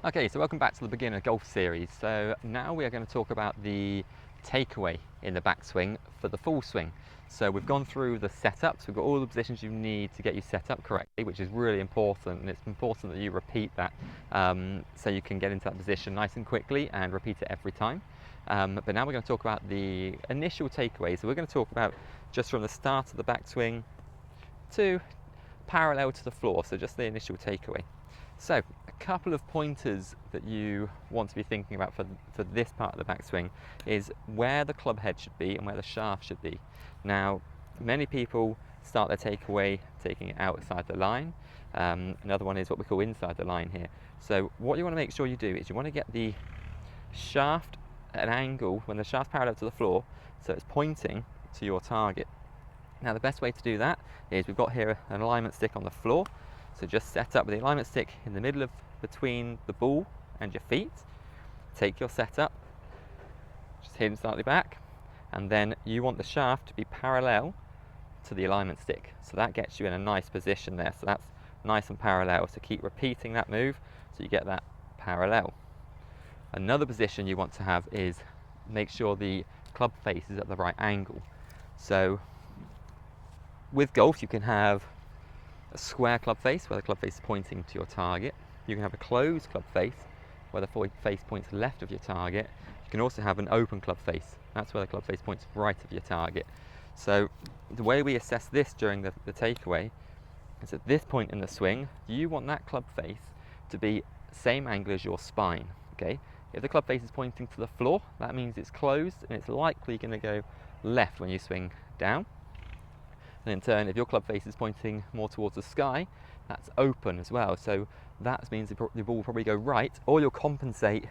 Okay, so welcome back to the beginner golf series. So now we are going to talk about the takeaway in the backswing for the full swing. So we've gone through the setups, we've got all the positions you need to get you set up correctly, which is really important, and it's important that you repeat that so you can get into that position nice and quickly and repeat it every time. But now we're going to talk about the initial takeaway. So we're going to talk about just from the start of the backswing to parallel to the floor, so just the initial takeaway. So a couple of pointers that you want to be thinking about for this part of the backswing is where the club head should be and where the shaft should be. Now, many people start their takeaway taking it outside the line. Another one is what we call inside the line here. So what you want to make sure you do is you want to get the shaft at an angle when the shaft's parallel to the floor, so it's pointing to your target. Now the best way to do that is we've got here an alignment stick on the floor. So just set up with the alignment stick in the middle of between the ball and your feet. Take your setup, just hinge slightly back, and then you want the shaft to be parallel to the alignment stick. So that gets you in a nice position there. So that's nice and parallel. So keep repeating that move so you get that parallel. Another position you want to have is make sure the club face is at the right angle. So with golf you can have a square club face where the club face is pointing to your target. You can have a closed club face where the face points left of your target. You can also have an open club face. That's where the club face points right of your target. So the way we assess this during the takeaway is at this point in the swing, you want that club face to be same angle as your spine. Okay? If the club face is pointing to the floor, that means it's closed and it's likely going to go left when you swing down. And in turn, if your club face is pointing more towards the sky, that's open as well. So that means the ball will probably go right, or you'll compensate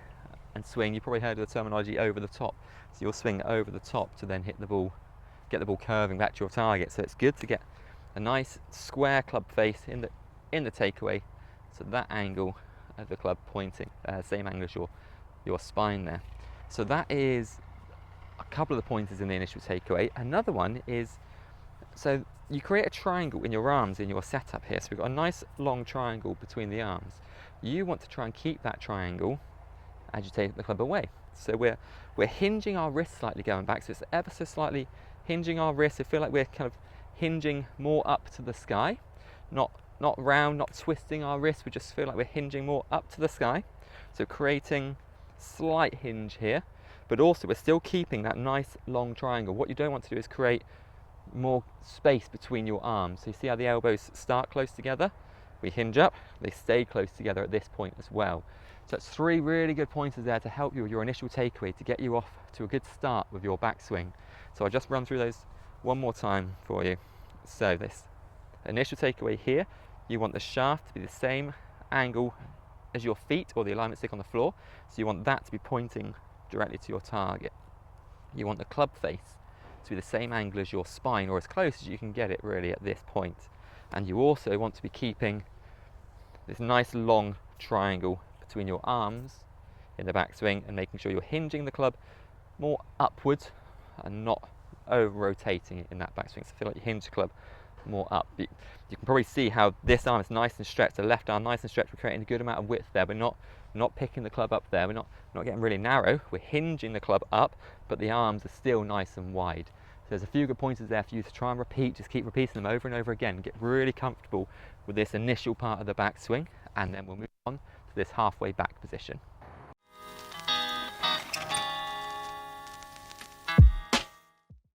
and swing. You probably heard the terminology over the top. So you'll swing over the top to then hit the ball, get the ball curving back to your target. So it's good to get a nice square club face in the takeaway. So that angle of the club pointing, same angle as your spine there. So that is a couple of the pointers in the initial takeaway. Another one is, so you create a triangle in your arms in your setup here. So we've got a nice long triangle between the arms. You want to try and keep that triangle as you take the club away. So we're hinging our wrist slightly going back. So it's ever so slightly hinging our wrist. I feel like we're kind of hinging more up to the sky, not round, not twisting our wrist. We just feel like we're hinging more up to the sky. So creating slight hinge here, but also we're still keeping that nice long triangle. What you don't want to do is create more space between your arms. So you see how the elbows start close together? We hinge up, they stay close together at this point as well. So that's three really good pointers there to help you with your initial takeaway, to get you off to a good start with your backswing. So I'll just run through those one more time for you. So this initial takeaway here, you want the shaft to be the same angle as your feet or the alignment stick on the floor. So you want that to be pointing directly to your target. You want the club face to be the same angle as your spine, or as close as you can get it really at this point. And you also want to be keeping this nice long triangle between your arms in the backswing and making sure you're hinging the club more upwards and not over rotating it in that backswing. So feel like you hinge the club more up. You can probably see how this arm is nice and stretched, the left arm nice and stretched. We're creating a good amount of width there. We're not picking the club up there. We're not getting really narrow. We're hinging the club up, but the arms are still nice and wide. So there's a few good pointers there for you to try and repeat. Just keep repeating them over and over again. Get really comfortable with this initial part of the backswing, and then we'll move on to this halfway back position.